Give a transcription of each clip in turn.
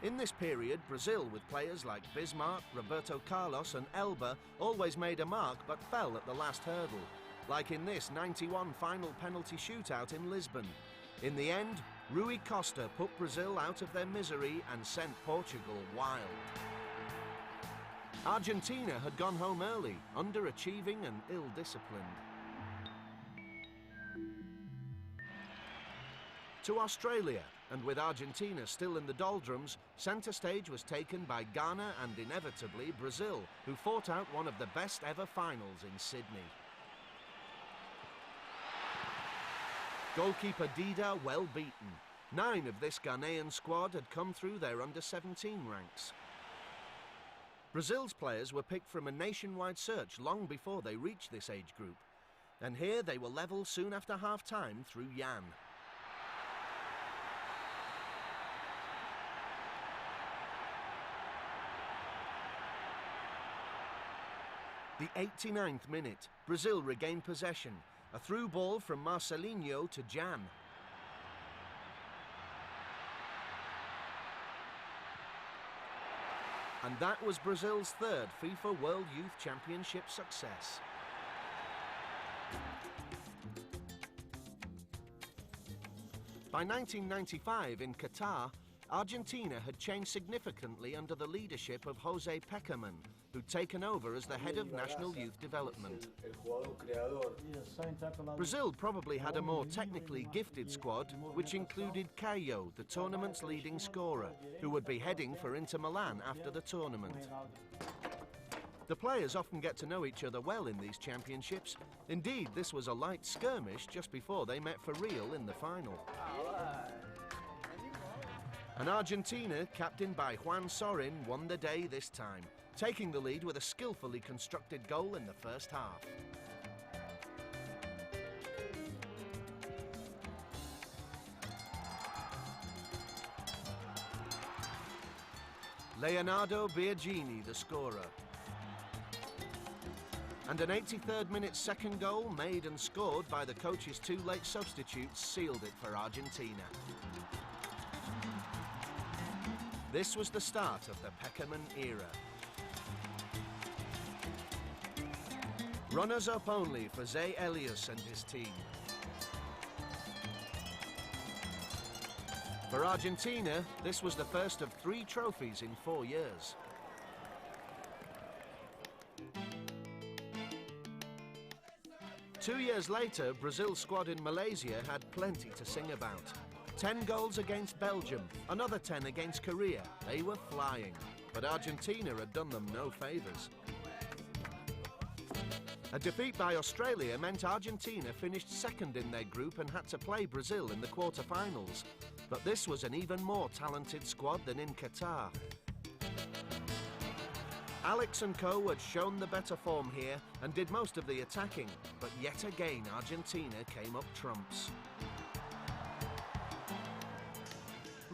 In this period, Brazil, with players like Bismarck, Roberto Carlos and Elba, always made a mark but fell at the last hurdle, like in this 91 final penalty shootout in Lisbon. In the end, Rui Costa put Brazil out of their misery and sent Portugal wild. Argentina had gone home early, underachieving and ill-disciplined. To Australia, and with Argentina still in the doldrums, centre stage was taken by Ghana and inevitably Brazil, who fought out one of the best ever finals in Sydney. Goalkeeper Dida well beaten. 9 of this Ghanaian squad had come through their under-17 ranks. Brazil's players were picked from a nationwide search long before they reached this age group. And here they were level soon after half-time through Jan. The 89th minute, Brazil regained possession. A through ball from Marcelinho to Jan. And that was Brazil's 3rd FIFA World Youth Championship success. By 1995 in Qatar, Argentina had changed significantly under the leadership of Jose Peckerman, who'd taken over as the head of national youth development. Brazil probably had a more technically gifted squad, which included Caio, the tournament's leading scorer, who would be heading for Inter Milan after the tournament. The players often get to know each other well in these championships. Indeed, this was a light skirmish just before they met for real in the final. And Argentina, captained by Juan Sorin, won the day this time, taking the lead with a skillfully constructed goal in the first half. Leonardo Biagini, the scorer. And an 83rd minute second goal, made and scored by the coach's 2 late substitutes, sealed it for Argentina. This was the start of the Peckerman era. Runners-up only for Zé Elias and his team. For Argentina, this was the first of 3 trophies in 4 years. Two years later, Brazil's squad in Malaysia had plenty to sing about. 10 goals against Belgium, another 10 against Korea. They were flying, but Argentina had done them no favours. A defeat by Australia meant Argentina finished 2nd in their group and had to play Brazil in the quarter-finals. But this was an even more talented squad than in Qatar. Alex and co had shown the better form here and did most of the attacking, but yet again Argentina came up trumps.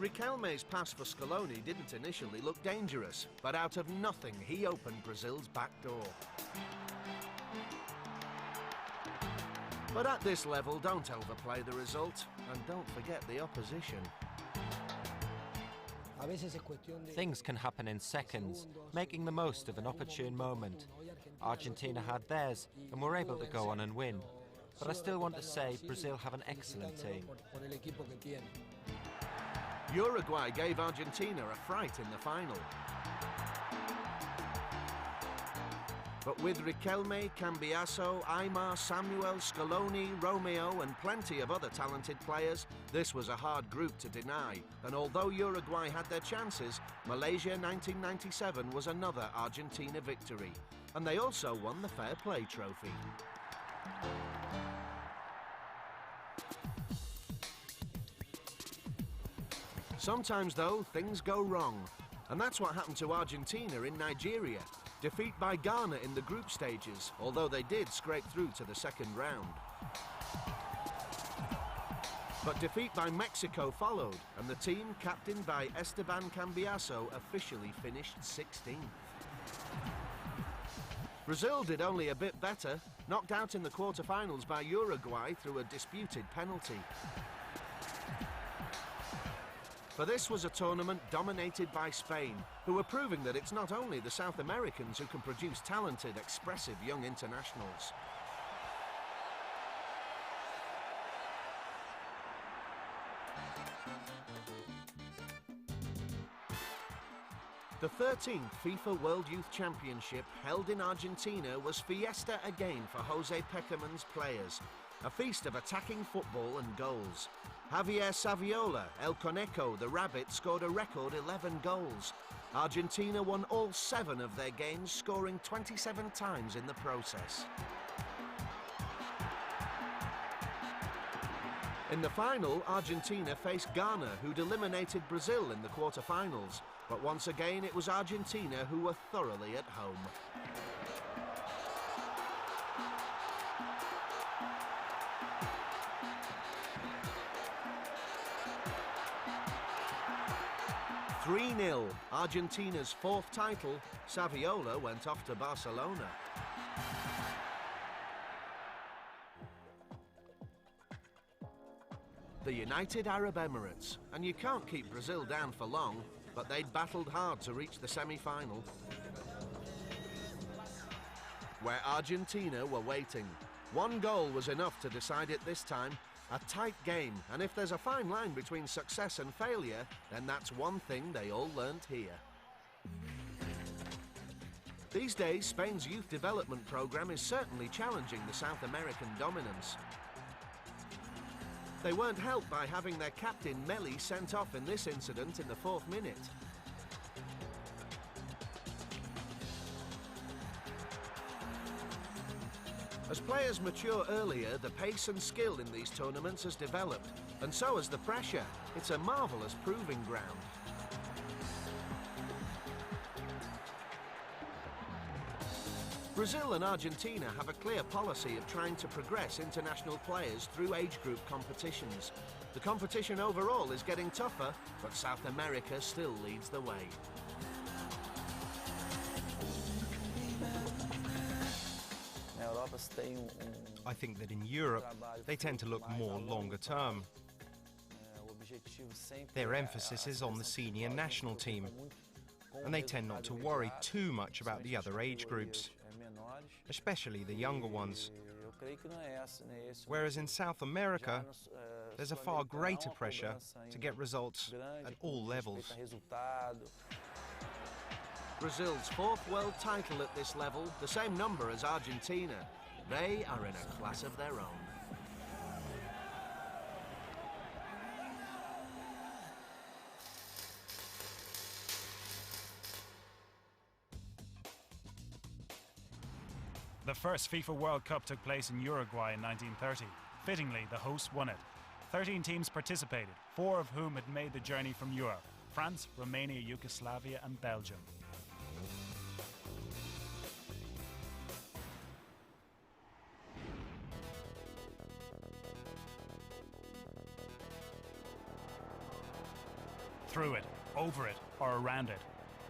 Riquelme's pass for Scaloni didn't initially look dangerous, but out of nothing he opened Brazil's back door. But at this level, don't overplay the result, and don't forget the opposition. Things can happen in seconds, making the most of an opportune moment. Argentina had theirs and were able to go on and win. But I still want to say Brazil have an excellent team. Uruguay gave Argentina a fright in the final. But with Riquelme, Cambiaso, Aimar, Samuel, Scaloni, Romeo and plenty of other talented players, this was a hard group to deny. And although Uruguay had their chances, Malaysia 1997 was another Argentina victory. And they also won the Fair Play Trophy. Sometimes, though, things go wrong. And that's what happened to Argentina in Nigeria. Defeat by Ghana in the group stages, although they did scrape through to the 2nd round. But defeat by Mexico followed, and the team, captained by Esteban Cambiaso, officially finished 16th. Brazil did only a bit better, knocked out in the quarter-finals by Uruguay through a disputed penalty. For this was a tournament dominated by Spain, who were proving that it's not only the South Americans who can produce talented, expressive young internationals. The 13th FIFA World Youth Championship held in Argentina was fiesta again for Jose Pekerman's players, a feast of attacking football and goals. Javier Saviola, El Conejo, the Rabbit, scored a record 11 goals. Argentina won all 7 of their games, scoring 27 times in the process. In the final, Argentina faced Ghana, who'd eliminated Brazil in the quarter-finals. But once again, it was Argentina who were thoroughly at home. (3-0), Argentina's 4th title. Saviola went off to Barcelona. The United Arab Emirates, and you can't keep Brazil down for long, but they'd battled hard to reach the semi-final, where Argentina were waiting. 1 goal was enough to decide it this time. A tight game, and if there's a fine line between success and failure, then that's one thing they all learnt here. These days, Spain's youth development program is certainly challenging the South American dominance. They weren't helped by having their captain Meli sent off in this incident in the 4th minute. As players mature earlier, the pace and skill in these tournaments has developed, and so has the pressure. It's a marvellous proving ground. Brazil and Argentina have a clear policy of trying to progress international players through age group competitions. The competition overall is getting tougher, but South America still leads the way. I think that in Europe, they tend to look more longer term. Their emphasis is on the senior national team, and they tend not to worry too much about the other age groups, especially the younger ones. Whereas in South America, there's a far greater pressure to get results at all levels. Brazil's 4th world title at this level, the same number as Argentina. They are in a class of their own. The first FIFA World Cup took place in Uruguay in 1930. Fittingly, the hosts won it. 13 teams participated, 4 of whom had made the journey from Europe: France, Romania, Yugoslavia and Belgium. Through it, over it, or around it.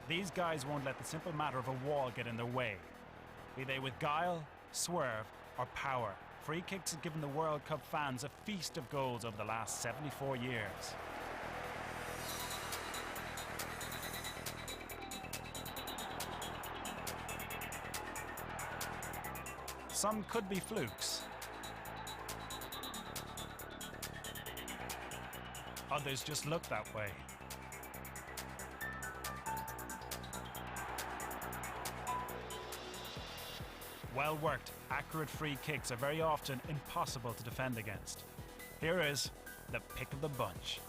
These guys won't let the simple matter of a wall get in their way. Be they with guile, swerve, or power, free kicks have given the World Cup fans a feast of goals over the last 74 years. Some could be flukes. Others just look that way. Well-worked, accurate free kicks are very often impossible to defend against. Here is the pick of the bunch.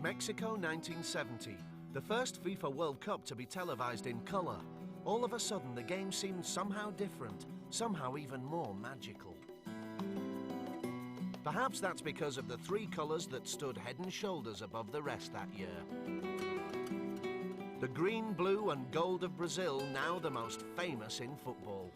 Mexico 1970, the first FIFA World Cup to be televised in colour. All of a sudden, the game seemed somehow different, somehow even more magical. Perhaps that's because of the three colours that stood head and shoulders above the rest that year. The green, blue and gold of Brazil, now the most famous in football.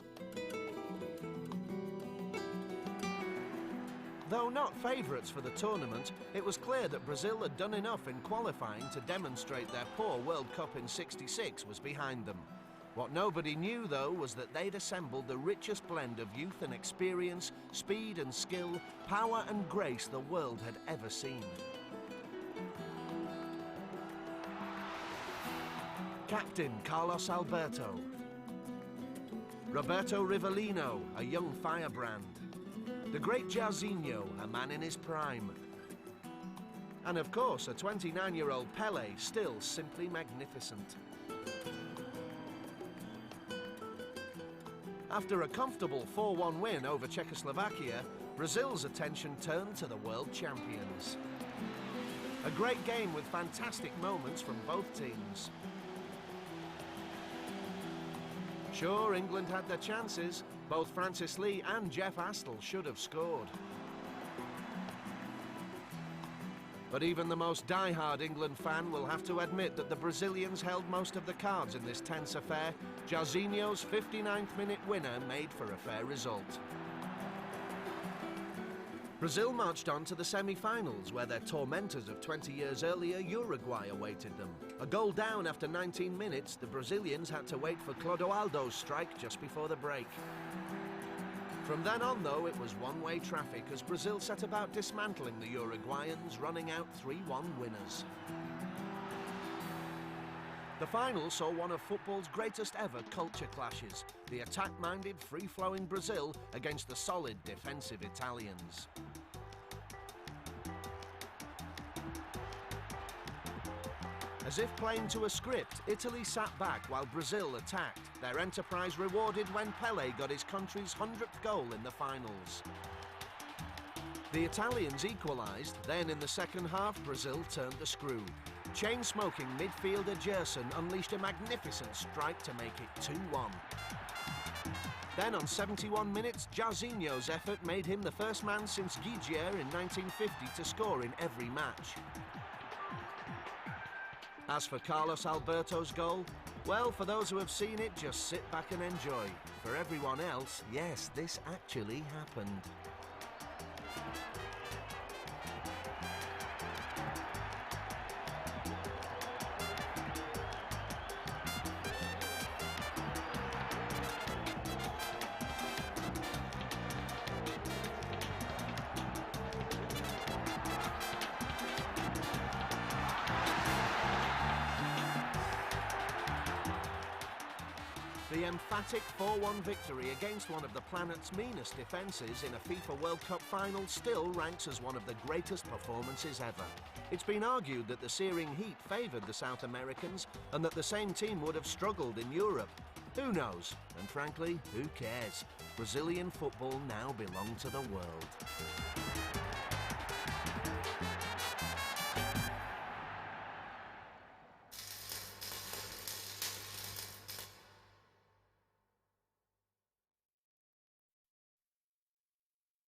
Though not favourites for the tournament, it was clear that Brazil had done enough in qualifying to demonstrate their poor World Cup in '66 was behind them. What nobody knew, though, was that they'd assembled the richest blend of youth and experience, speed and skill, power and grace the world had ever seen. Captain Carlos Alberto. Roberto Rivellino, a young firebrand. The great Jairzinho, a man in his prime. And of course, a 29-year-old Pelé, still simply magnificent. After a comfortable 4-1 win over Czechoslovakia, Brazil's attention turned to the world champions. A great game with fantastic moments from both teams. Sure, England had their chances. Both Francis Lee and Jeff Astle should have scored. But even the most die-hard England fan will have to admit that the Brazilians held most of the cards in this tense affair. Jairzinho's 59th minute winner made for a fair result. Brazil marched on to the semi-finals, where their tormentors of 20 years earlier, Uruguay, awaited them. A goal down after 19 minutes, the Brazilians had to wait for Clodoaldo's strike just before the break. From then on, though, it was one-way traffic as Brazil set about dismantling the Uruguayans, running out 3-1 winners. The final saw one of football's greatest ever culture clashes, the attack-minded, free-flowing Brazil against the solid, defensive Italians. As if playing to a script, Italy sat back while Brazil attacked, their enterprise rewarded when Pelé got his country's 100th goal in the finals. The Italians equalised, then in the second half, Brazil turned the screw. Chain-smoking midfielder Gerson unleashed a magnificent strike to make it 2-1. Then on 71 minutes, Jairzinho's effort made him the first man since Guigier in 1950 to score in every match. As for Carlos Alberto's goal, well, for those who have seen it, just sit back and enjoy. For everyone else, yes, this actually happened. The emphatic 4-1 victory against one of the planet's meanest defences in a FIFA World Cup final still ranks as one of the greatest performances ever. It's been argued that the searing heat favoured the South Americans and that the same team would have struggled in Europe. Who knows? And frankly, who cares? Brazilian football now belongs to the world.